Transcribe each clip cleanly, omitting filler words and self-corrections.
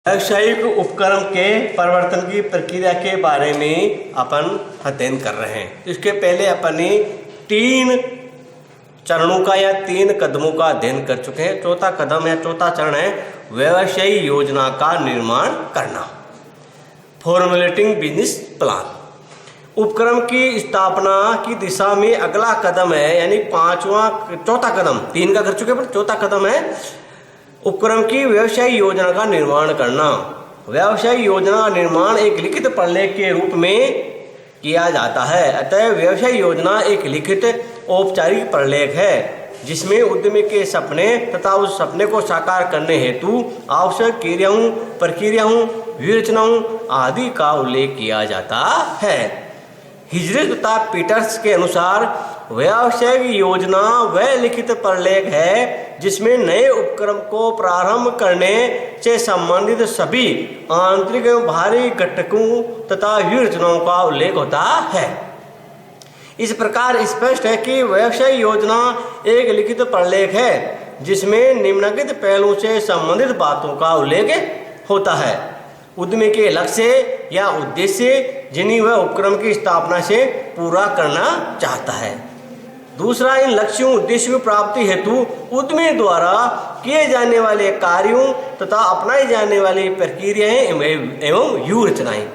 व्यावसायिक उपक्रम के परिवर्तन की प्रक्रिया के बारे में अपन अध्ययन कर रहे हैं। इसके पहले अपन ने 3 चरणों का या 3 कदमों का अध्ययन कर चुके हैं। चौथा कदम या चौथा चरण है व्यवसायिक योजना का निर्माण करना, फॉर्मुलेटिंग बिजनेस प्लान। उपक्रम की स्थापना की दिशा में अगला कदम है, यानी चौथा कदम, 3 का कर चुके पर चौथा कदम है उपक्रम की व्यवसायिक योजना का निर्माण करना। व्यवसायिक योजना का निर्माण एक लिखित प्रलेख के रूप में किया जाता है। अतः व्यवसायिक योजना एक लिखित औपचारिक प्रलेख है जिसमें उद्यमी के सपने तथा उस सपने को साकार करने हेतु आवश्यक क्रियाओं, प्रक्रियाओं, विरचनाओं आदि का उल्लेख किया जाता है। हिजरिस तथा पीटर्स के अनुसार व्यावसायिक योजना वह लिखित प्रलेख है जिसमें नए उपक्रम को प्रारंभ करने से संबंधित सभी आंतरिक एवं बाहरी घटकों तथा विरचनाओं का उल्लेख होता है। इस प्रकार स्पष्ट है कि व्यावसायिक योजना एक लिखित प्रलेख है जिसमें निम्नलिखित पहलुओं से संबंधित बातों का उल्लेख होता है। उद्यमी के लक्ष्य या उद्देश्य जिन्हें वह उपक्रम की स्थापना से पूरा करना चाहता है। दूसरा, इन लक्ष्यों उद्देश्यों की प्राप्ति हेतु उद्यमी द्वारा किए जाने वाले कार्यों तथा अपनाई जाने वाली प्रक्रियाएं एवं व्यूहरचनाएं।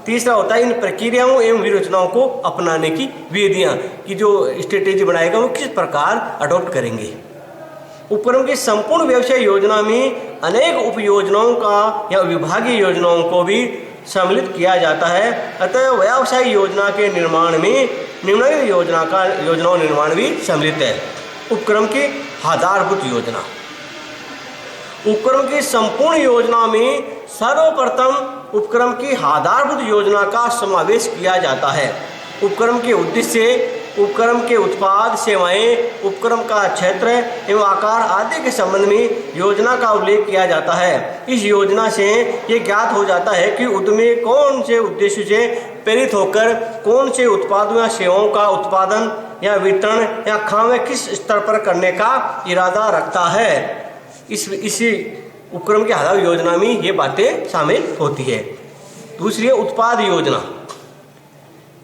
तीसरा होता है इन प्रक्रियाओं एवं व्यूहरचनाओं को अपनाने की विधियां, कि जो स्ट्रेटेजी बनाएगा वो किस प्रकार अडॉप्ट करेंगे। उपक्रम की संपूर्ण व्यवसाय योजना में अनेक उपयोजनाओं का या विभागीय योजनाओं को भी सम्मिलित किया जाता है। अतः व्यवसाय योजना के निर्माण में निम्नलिखित योजनाओं निर्माण भी सम्मिलित है। उपक्रम की आधारभूत योजना। उपक्रम की संपूर्ण योजना में सर्वप्रथम उपक्रम की आधारभूत योजना का समावेश किया जाता है। उपक्रम के उद्देश्य, उपक्रम के उत्पाद, सेवाएं, उपक्रम का क्षेत्र एवं आकार आदि के संबंध में योजना का उल्लेख किया जाता है। इस योजना से ये ज्ञात हो जाता है कि उद्यमी कौन से उद्देश्य से प्रेरित होकर कौन से उत्पादों या सेवाओं का उत्पादन या वितरण या खामे किस स्तर पर करने का इरादा रखता है। इसी उपक्रम की आधार योजना में ये बातें शामिल होती है। दूसरी है उत्पाद योजना।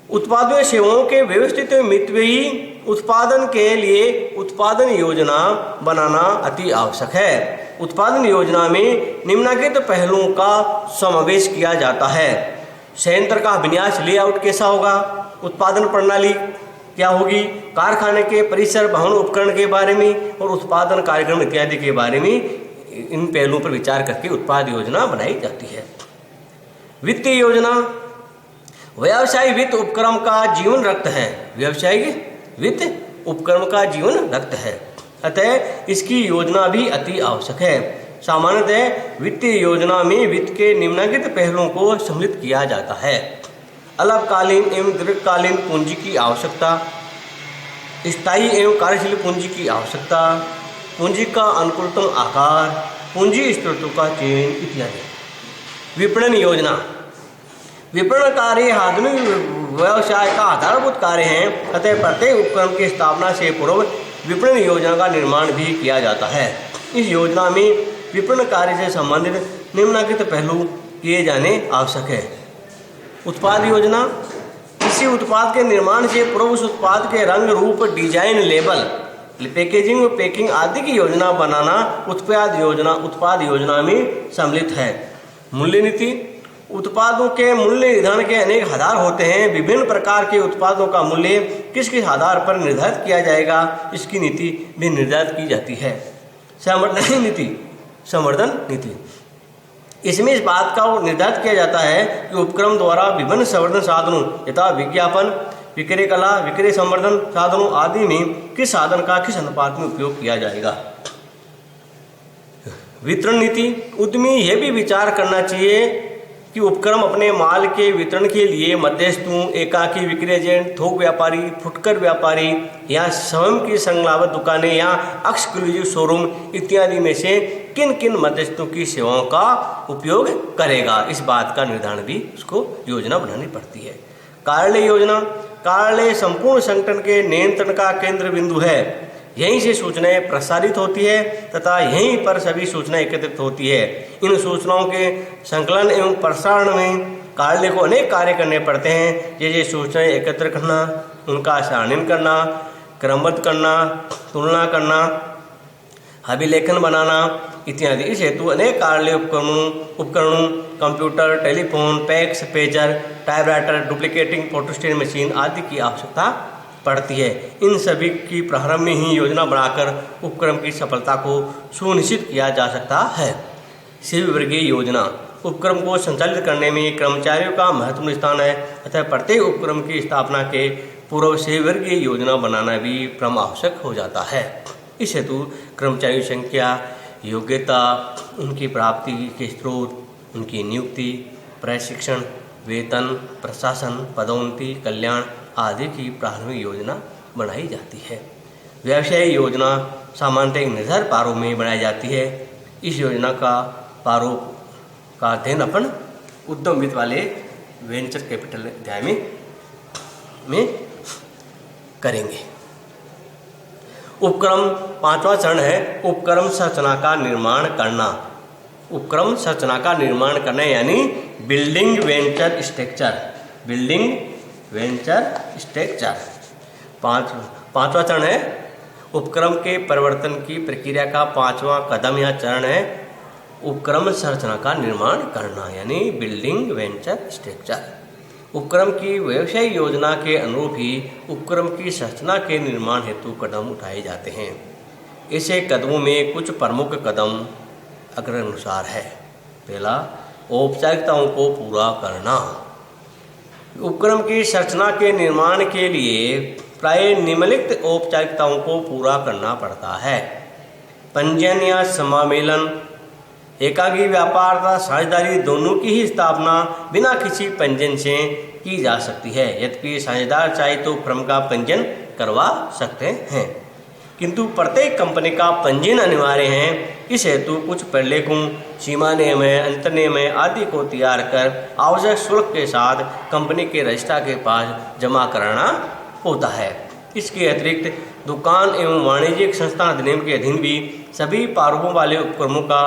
उत्पादों या सेवाओं के व्यवस्थित मितव्ययी उत्पादन के लिए उत्पादन योजना बनाना अति आवश्यक है। उत्पादन योजना में निम्नलिखित पहलुओं का समावेश किया जाता है। संयंत्र का विन्यास, लेआउट कैसा होगा, उत्पादन प्रणाली क्या होगी, कारखाने के परिसर, भवन, उपकरण के बारे में और उत्पादन कार्यक्रम इत्यादि के बारे में इन पहलुओं पर विचार करके उत्पाद योजना बनाई जाती है। वित्तीय योजना। व्यवसायिक वित्त उपक्रम का जीवन रक्त है। व्यवसायिक वित्त उपक्रम का जीवन रक्त है, अतः इसकी योजना भी अति आवश्यक है। सामान्यतः वित्तीय योजना में वित्त के निम्नलिखित पहलुओं को सम्मिलित किया जाता है। अल्पकालीन एवं दीर्घकालीन पूंजी की आवश्यकता, स्थायी एवं कार्यशील पूंजी की आवश्यकता, पूंजी का अनुकूलतम आकार, पूंजी स्रोतों का चयन इत्यादि। विपणन योजना। विपणन कार्य आधुनिक व्यवसाय का आधारभूत कार्य है, अतः प्रत्येक उपक्रम की स्थापना से पूर्व विपणन योजना का निर्माण भी किया जाता है। इस योजना में विपणन कार्य से संबंधित निम्नलिखित पहलू किए जाने आवश्यक है। उत्पाद योजना। किसी उत्पाद के निर्माण से पूर्व उस उत्पाद के रंग, रूप, डिजाइन, लेबल, पैकेजिंग, पैकिंग आदि की योजना बनाना उत्पाद योजना में सम्मिलित है। मूल्य नीति। उत्पादों के मूल्य निर्धारण के अनेक आधार होते हैं। विभिन्न प्रकार के उत्पादों का मूल्य किस किस आधार पर निर्धारित किया जाएगा, इसकी नीति भी निर्धारित की जाती है। संवर्धन नीति। इसमें इस बात का निर्धारित किया जाता है कि उपक्रम द्वारा विभिन्न संवर्धन साधनों यथा विज्ञापन, विक्रय कला, विक्रय संवर्धन साधनों आदि में किस साधन का किस अनुपात में उपयोग किया जाएगा। वितरण नीति। उद्यमी यह भी विचार करना चाहिए कि उपक्रम अपने माल के वितरण के लिए मध्यस्थों, एकाकी विक्रय एजेंट, थोक व्यापारी, फुटकर व्यापारी या स्वयं की संलग्न दुकानें या एक्सक्लूसिव शोरूम इत्यादि में से किन किन मध्यस्थों की सेवाओं का उपयोग करेगा, इस बात का निर्धारण भी उसको योजना बनानी पड़ती है। कार्यालय योजना। कार्यालय संपूर्ण संगठन के नियंत्रण का केंद्र बिंदु है। यहीं से सूचनाएं प्रसारित होती है तथा यहीं पर सभी सूचनाएं एकत्रित होती है। इन सूचनाओं के संकलन एवं प्रसारण में कार्यालय को अनेक कार्य करने पड़ते हैं, जैसे सूचनाएं एकत्र करना, उनका सारणीन करना, क्रमबद्ध करना, तुलना करना, अभिलेखन बनाना इत्यादि। इस हेतु अनेक कार्यालय उपकरणों computer, telephone, fax, pager, typewriter, duplicating photostat machine आदि की आवश्यकता पड़ती है। इन सभी की प्रारंभ में ही योजना बनाकर उपक्रम की सफलता को सुनिश्चित किया जा सकता है। शिविवर्गीय योजना उपक्रम को संचालित करने में कर्मचारियों का महत्वपूर्ण स्थान है, अतः प्रत्येक उपक्रम की स्थापना के पूर्व शिविवर्गीय योजना बनाना भी क्रम आवश्यक हो जाता है। इस हेतु कर्मचारियों की संख्या, योग्यता, उनकी प्राप्ति के स्रोत, उनकी नियुक्ति, प्रशिक्षण, वेतन, प्रशासन, पदोन्नति, कल्याण आदि की प्रारंभिक योजना बनाई जाती है। व्यवसाय योजना सामान्यतः एक निर्धारित प्रारूप में बनाई जाती है। इस योजना का प्रारूप का अध्ययन अपन उद्यम वित्त वाले वेंचर कैपिटल अध्याय में करेंगे। उपक्रम 5वां चरण है उपक्रम संरचना का निर्माण करना। उपक्रम संरचना का निर्माण करना यानी building venture structure. Building venture structure पांचवा चरण है उपक्रम के परिवर्तन की प्रक्रिया का 5वां कदम या चरण है उपक्रम संरचना का निर्माण करना यानी बिल्डिंग वेंचर स्ट्रक्चर। उपक्रम की व्यवसाय योजना के अनुरूप ही उपक्रम की संरचना के निर्माण हेतु कदम उठाए जाते हैं। ऐसे कदमों में कुछ प्रमुख कदम अग्रानुसार है। पहला, औपचारिकताओं को पूरा करना। उपक्रम की संरचना के निर्माण के लिए प्राय निम्नलिखित औपचारिकताओं को पूरा करना पड़ता है। पंजीयन या समामेलन, एकाकी व्यापार तथा साझेदारी दोनों की ही स्थापना बिना किसी पंजीयन से की जा सकती है। यद्यपि साझेदार चाहे तो फर्म का पंजीयन करवा सकते हैं, किंतु प्रत्येक कंपनी का पंजीयन अनिवार्य है। इस हेतु कुछ प्रलेखों, सीमा नियम, अंतर नियम आदि को तैयार कर आवश्यक शुल्क के साथ कंपनी के रजिस्ट्रार के पास जमा कराना होता है। इसके अतिरिक्त दुकान एवं वाणिज्यिक संस्थान अधिनियम के अधीन भी सभी प्रारूपों वाले उपक्रमों का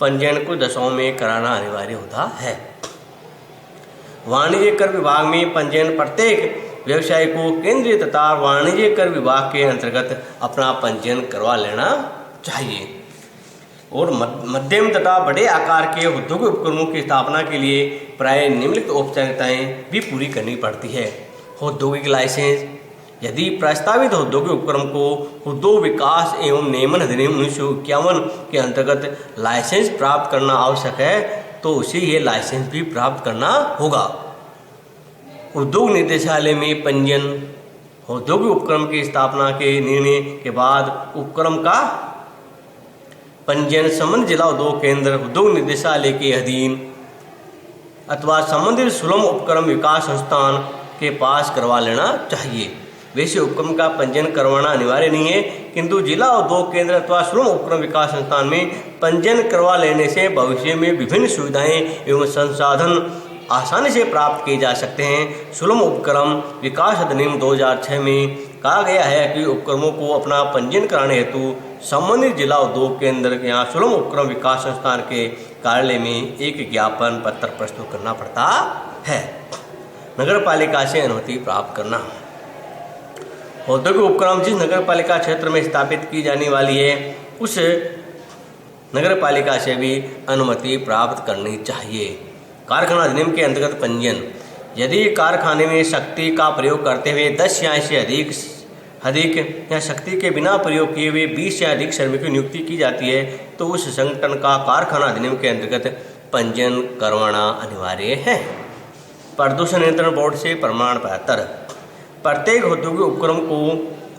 पंजीयन कुछ दशाओं में कराना अनिवार्य होता है। वाणिज्य कर विभाग में पंजीयन प्रत्येक व्यवसाय को केंद्रीय तथा वाणिज्य कर विभाग के अंतर्गत अपना पंजीयन करवा लेना चाहिए। और मध्यम तथा बड़े आकार के औद्योगिक उपक्रमों की स्थापना के लिए प्राय निम्नलिखित औपचारिकताएं भी पूरी करनी पड़ती है। औद्योगिक लाइसेंस, यदि प्रस्तावित औद्योगिक उपक्रम को उद्योग विकास एवं नियमन अधिनियम 1951 के अंतर्गत लाइसेंस प्राप्त करना आवश्यक है तो उसे ये लाइसेंस भी प्राप्त करना होगा। उद्योग निदेशालय में पंजीयन, औद्योगिक उपक्रम की स्थापना के निर्णय के बाद उपक्रम का पंजीयन संबंधित जिला उद्योग केंद्र उद्योग निदेशालय के अधीन अथवा संबंधित सुलभ उपक्रम विकास संस्थान के पास करवा लेना चाहिए। वैसे उपक्रम का पंजीयन करवाना अनिवार्य नहीं है, किंतु जिला उद्योग केंद्र अथवा सुलभ उपक्रम विकास संस्थान में पंजीयन करवा लेने से भविष्य में विभिन्न सुविधाएं एवं संसाधन आसानी से प्राप्त किए जा सकते हैं। सुलभ उपक्रम विकास अधिनियम 2006 में कहा गया है कि उपक्रमों को अपना पंजीयन कराने हेतु संबंधित जिला उद्योग केंद्र या सुलभ उपक्रम विकास संस्थान के कार्यालय में एक ज्ञापन पत्र प्रस्तुत करना पड़ता है। नगर पालिका से अनुमति प्राप्त करना। औद्योगिक उपक्रम जिस नगर पालिका क्षेत्र में स्थापित की जाने वाली है उस नगर पालिका से भी अनुमति प्राप्त करनी चाहिए। कारखाना अधिनियम के अंतर्गत पंजीयन, यदि कारखाने में शक्ति का प्रयोग करते हुए 10 या इससे अधिक या शक्ति के बिना प्रयोग किए हुए 20 या अधिक श्रमिकों की नियुक्ति की जाती है तो उस संगठन का कारखाना अधिनियम के अंतर्गत पंजीयन करवाना अनिवार्य है। प्रदूषण नियंत्रण बोर्ड से प्रमाण पत्र। प्रत्येक औद्योगिक उपक्रम को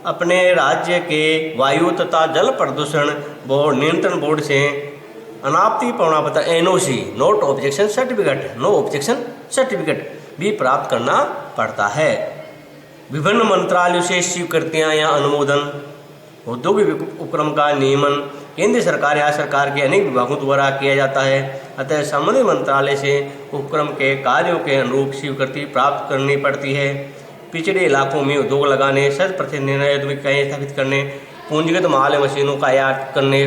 अपने राज्य के वायु तथा जल प्रदूषण बोर्ड नियंत्रण बोर्ड से अनापत्ति प्रमाण पत्र NOC not objection certificate no objection certificate भी प्राप्त करना पड़ता है। विभिन्न मंत्रालयों से स्वीकृतियाँ या अनुमोदन। औद्योगिक उपक्रम का नियमन केंद्र सरकार या सरकार के अनेक विभागों द्वारा किया जाता है, अतः संबंधित मंत्रालय से उपक्रम के कार्यों के अनुरूप स्वीकृति प्राप्त करनी पड़ती है। पिछड़े इलाकों में उद्योग लगाने, शत प्रतिशत निर्णय इकाइयाँ स्थापित करने, पूंजीगत माल व मशीनों का आयात करने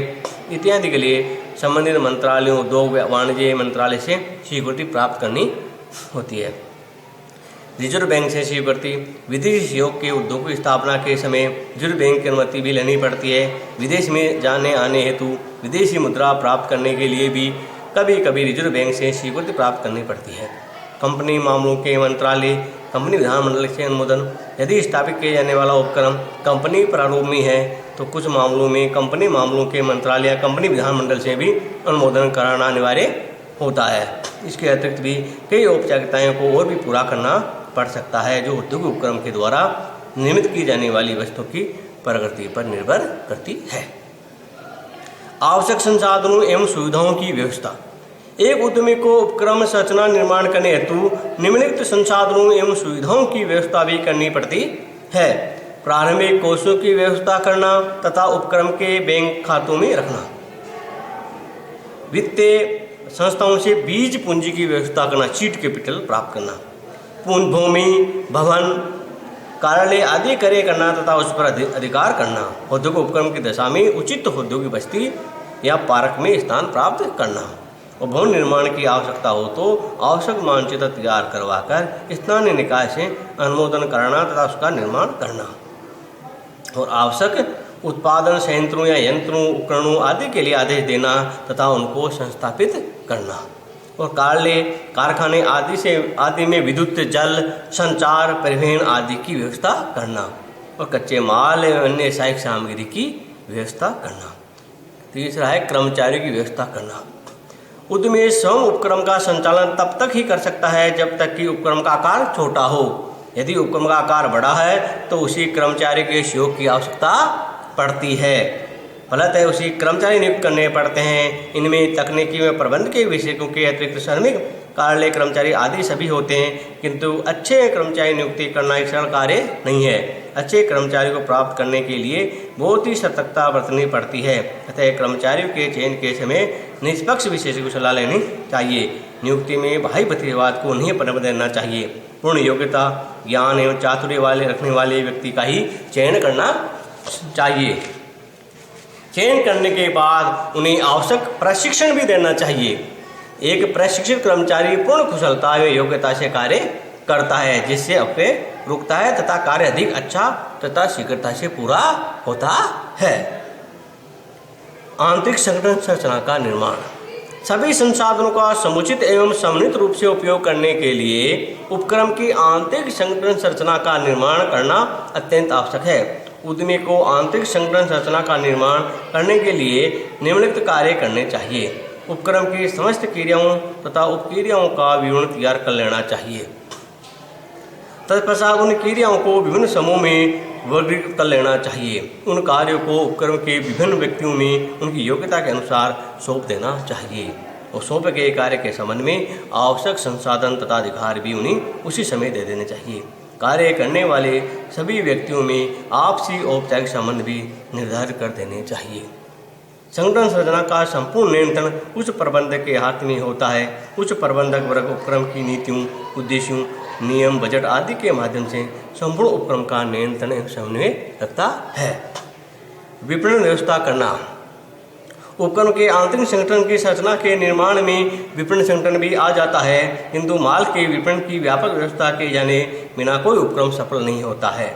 इत्यादि के लिए संबंधित मंत्रालयों, उद्योग वाणिज्य मंत्रालय से स्वीकृति प्राप्त करनी होती है। रिजर्व बैंक से स्वीकृति। विदेशी सहयोग के उद्योगों की स्थापना के समय रिजर्व बैंक की अनुमति भी लेनी पड़ती है। विदेश में जाने आने हेतु विदेशी मुद्रा प्राप्त करने के लिए भी कभी कभी रिजर्व बैंक से स्वीकृति प्राप्त करनी पड़ती है। कंपनी मामलों के मंत्रालय, कंपनी विधानमंडल से अनुमोदन। यदि स्थापित किया जाने वाला उपक्रम कंपनी प्रारूप में है तो कुछ मामलों में कंपनी मामलों के मंत्रालय या कंपनी विधानमंडल से भी अनुमोदन कराना अनिवार्य होता है। इसके अतिरिक्त भी कई औपचारिकताओं को और भी पूरा करना पड़ सकता है जो उद्योग उपक्रम के द्वारा निर्मित की जाने वाली वस्तु की प्रगति पर निर्भर करती है। आवश्यक संसाधनों एवं सुविधाओं की व्यवस्था। एक उद्यमी को उपक्रम संरचना निर्माण करने हेतु निम्नलिखित संसाधनों एवं सुविधाओं की व्यवस्था भी करनी पड़ती है। प्रारंभिक कोषों की व्यवस्था करना तथा उपक्रम के बैंक खातों में रखना। वित्तीय संस्थाओं से बीज पूंजी की व्यवस्था करना, सीड कैपिटल प्राप्त करना। भूमि, भवन, कार्यालय आदि क्रय करना तथा उस पर अधिकार करना। औद्योगिक उपक्रम की दशा में उचित औद्योगिक बस्ती या पार्क में स्थान प्राप्त करना। और भवन निर्माण की आवश्यकता हो तो आवश्यक मानचित्र तैयार करवाकर स्थानीय निकाय से अनुमोदन कराना तथा उसका निर्माण करना। और आवश्यक उत्पादन संयंत्रों या यंत्रों, उपकरणों आदि के लिए आदेश देना तथा उनको संस्थापित करना। और कार्यालय, कारखाने आदि में विद्युत, जल, संचार, परिवहन आदि की व्यवस्था करना। और कच्चे माल एवं अन्य सहायक सामग्री की व्यवस्था करना। तीसरा है कर्मचारियों की व्यवस्था करना। उद्यमी स्वयं उपक्रम का संचालन तब तक ही कर सकता है जब तक कि उपक्रम का आकार छोटा हो। यदि उपक्रम का आकार बड़ा है तो उसी कर्मचारी के सहयोग की आवश्यकता पड़ती है। फलतः उसी कर्मचारी नियुक्त करने पड़ते हैं। इनमें तकनीकी व प्रबंध के विषयों के अतिरिक्त श्रमिक, कार्यालय कर्मचारी आदि सभी होते हैं, किंतु अच्छे कर्मचारी नियुक्ति करना एक सरल कार्य नहीं है। अच्छे कर्मचारी को प्राप्त करने के लिए बहुत ही सतर्कता बरतनी पड़ती है। अतः कर्मचारियों के चयन के समय निष्पक्ष विशेषज्ञ की सलाह लेनी चाहिए। नियुक्ति में भाई भतीजावाद को नहीं पनप देना चाहिए। पूर्ण योग्यता, ज्ञान एवं चातुर्य रखने वाले व्यक्ति का ही चयन करना चाहिए। चयन करने के बाद उन्हें आवश्यक प्रशिक्षण भी देना चाहिए। एक प्रशिक्षित कर्मचारी पूर्ण कुशलता व योग्यता से कार्य करता है, जिससे अपने रुकता है तथा कार्य अधिक अच्छा तथा शीघ्रता से पूरा होता है। आंतरिक संगठन संरचना का निर्माण। सभी संसाधनों का समुचित एवं समन्वित रूप से उपयोग करने के लिए उपक्रम की आंतरिक संगठन संरचना का निर्माण करना अत्यंत आवश्यक है। उद्यमी को आंतरिक संगठन संरचना का निर्माण करने के लिए निम्नलिखित कार्य करने चाहिए। उपक्रम की समस्त क्रियाओं तथा उपक्रियाओं का विवरण तैयार कर लेना चाहिए। तत्पश्चात उन क्रियाओं को विभिन्न समूह में वर्गीकृत कर लेना चाहिए। उन कार्यों को उपक्रम के विभिन्न व्यक्तियों में उनकी योग्यता के अनुसार सौंप देना चाहिए। और सौंपे गए कार्य के संबंध में आवश्यक संसाधन तथा अधिकार भी उन्हें उसी समय दे देने चाहिए। कार्य करने वाले सभी व्यक्तियों में आपसी औपचारिक संबंध भी निर्धारित कर देने चाहिए। संगठन संरचना का संपूर्ण नियंत्रण उच्च प्रबंधक के हाथ में होता है। उच्च प्रबंधक वर्ग उपक्रम की नीतियों, उद्देश्यों, नियम, बजट आदि के माध्यम से संपूर्ण उपक्रम का नियंत्रण एवं समन्वय रखता है। विपणन व्यवस्था करना। उपक्रम के आंतरिक संगठन की संरचना के निर्माण में विपणन संगठन भी आ जाता है, किंतु माल के विपणन की व्यापक व्यवस्था किए जाने बिना कोई उपक्रम सफल नहीं होता है।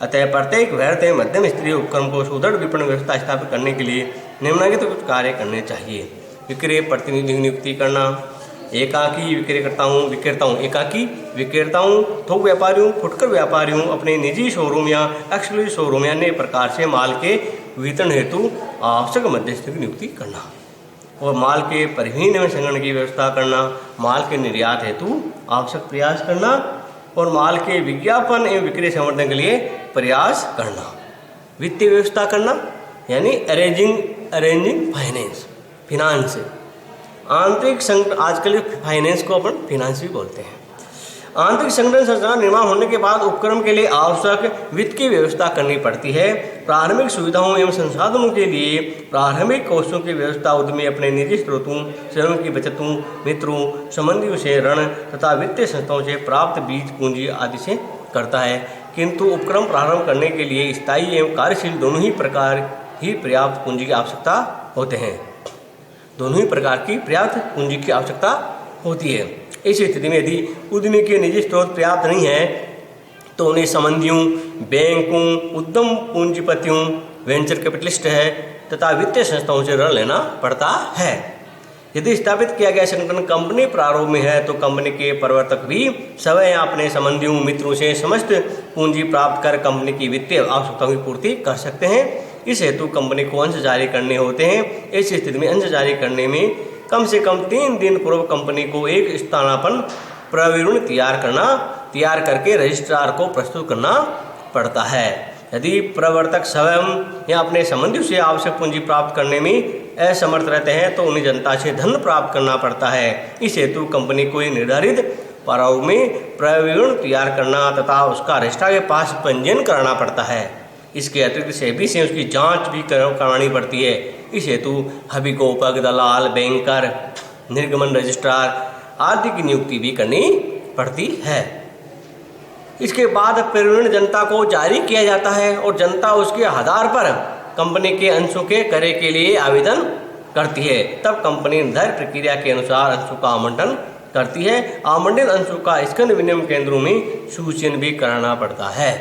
अतः प्रत्येक वृहद एवं मध्यम स्तरीय उपक्रम को सुदृढ़ विपणन व्यवस्था स्थापित करने के लिए निम्नलिखित कुछ कार्य करने चाहिए। विक्रय प्रतिनिधि नियुक्ति करना। एकाकी विक्रेताओं, थोक व्यापारियों, फुटकर व्यापारियों अपने निजी शोरूम या एक्सक्लूसिव शोरूम या अन्य प्रकार से माल के वितरण हेतु आवश्यक मध्यस्थ की नियुक्ति करना। और माल के परिवहन एवं संग्रहण की व्यवस्था करना। माल के निर्यात हेतु आवश्यक प्रयास करना और माल के विज्ञापन एवं विक्रय संवर्धन के लिए प्रयास करना। वित्तीय व्यवस्था करना यानी अरेंजिंग फाइनेंस। आंतरिक संगठन, आजकल फाइनेंस को अपन फिनांस भी बोलते हैं। आंतरिक संगठन संरचना निर्माण होने के बाद उपक्रम के लिए आवश्यक वित्त की व्यवस्था करनी पड़ती है। प्रारंभिक सुविधाओं एवं संसाधनों के लिए प्रारंभिक कोषों की व्यवस्था उद्यमी अपने निजी स्रोतों, स्वयं की बचतों, मित्रों, संबंधियों से ऋण तथा वित्तीय संस्थाओं से प्राप्त बीज पूंजी आदि से करता है, किंतु उपक्रम प्रारंभ करने के लिए स्थायी एवं कार्यशील दोनों ही प्रकार ही पर्याप्त पूंजी की आवश्यकता होते हैं। दोनों ही प्रकार की पर्याप्त पूंजी की आवश्यकता होती है। इस स्थिति में यदि उद्यमी के निजी स्रोत पर्याप्त नहीं है तो उन्हें संबंधियों, बैंकों, उद्यम पूंजीपतियों, वेंचर कैपिटलिस्ट है तथा वित्तीय संस्थाओं से ऋण लेना पड़ता है। यदि स्थापित किया गया संगठन कंपनी प्रारूप में है तो कंपनी के प्रवर्तक भी स्वयं अपने संबंधियों, मित्रों से समस्त पूंजी प्राप्त कर कंपनी की वित्तीय आवश्यकताओं की पूर्ति कर सकते हैं। इस हेतु कंपनी को अंश जारी करने होते हैं। इस स्थिति में अंश जारी करने में कम से कम 3 दिन पूर्व कंपनी को एक स्थानापन्न प्रविवरण तैयार करके रजिस्ट्रार को प्रस्तुत करना पड़ता है। यदि प्रवर्तक स्वयं या अपने संबंधियों से आवश्यक पूंजी प्राप्त करने में असमर्थ रहते हैं तो उन्हें जनता से धन प्राप्त करना पड़ता है। इस हेतु कंपनी को निर्धारित प्रारूप में प्रविवरण तैयार करना तथा उसका रजिस्ट्रार के पास पंजीयन कराना पड़ता है। इसके अतिरिक्त सेबी से उसकी जांच भी करानी पड़ती है। इस हेतु हबिकोपक, दलाल, बैंकर, निर्गमन रजिस्ट्रार आदि की नियुक्ति भी करनी पड़ती है। इसके बाद प्रविवरण जनता को जारी किया जाता है और जनता उसके आधार पर कंपनी के अंशों के क्रय के लिए आवेदन करती है। तब कंपनी निर्धारित प्रक्रिया के अनुसार अंशों का आवंटन करती है। आवंटित अंशों का स्कंद विनिमय केंद्रों में सूचन भी कराना पड़ता है।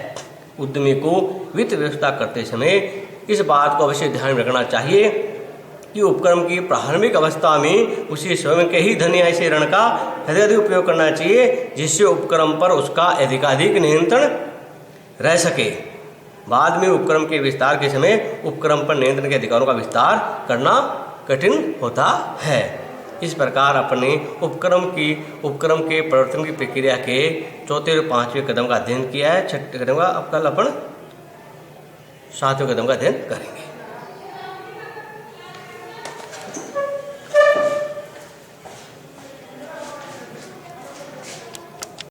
उद्यमी को वित्त व्यवस्था करते समय इस बात को अवश्य ध्यान रखना चाहिए कि उपक्रम की प्रारंभिक अवस्था में उसे स्वयं के ही धन या इसे ऋण का अधिक उपयोग करना चाहिए जिससे उपक्रम पर उसका अधिकाधिक नियंत्रण रह सके। बाद में उपक्रम के विस्तार के समय उपक्रम पर नियंत्रण के अधिकारों का विस्तार करना कठिन होता है। इस प्रकार अपने उपक्रम के प्रवर्तन की प्रक्रिया के 4थे और 5वें कदम का अध्ययन किया है। 6ठे कदम का अब कल अपन 7वें कदम का अध्ययन करेंगे।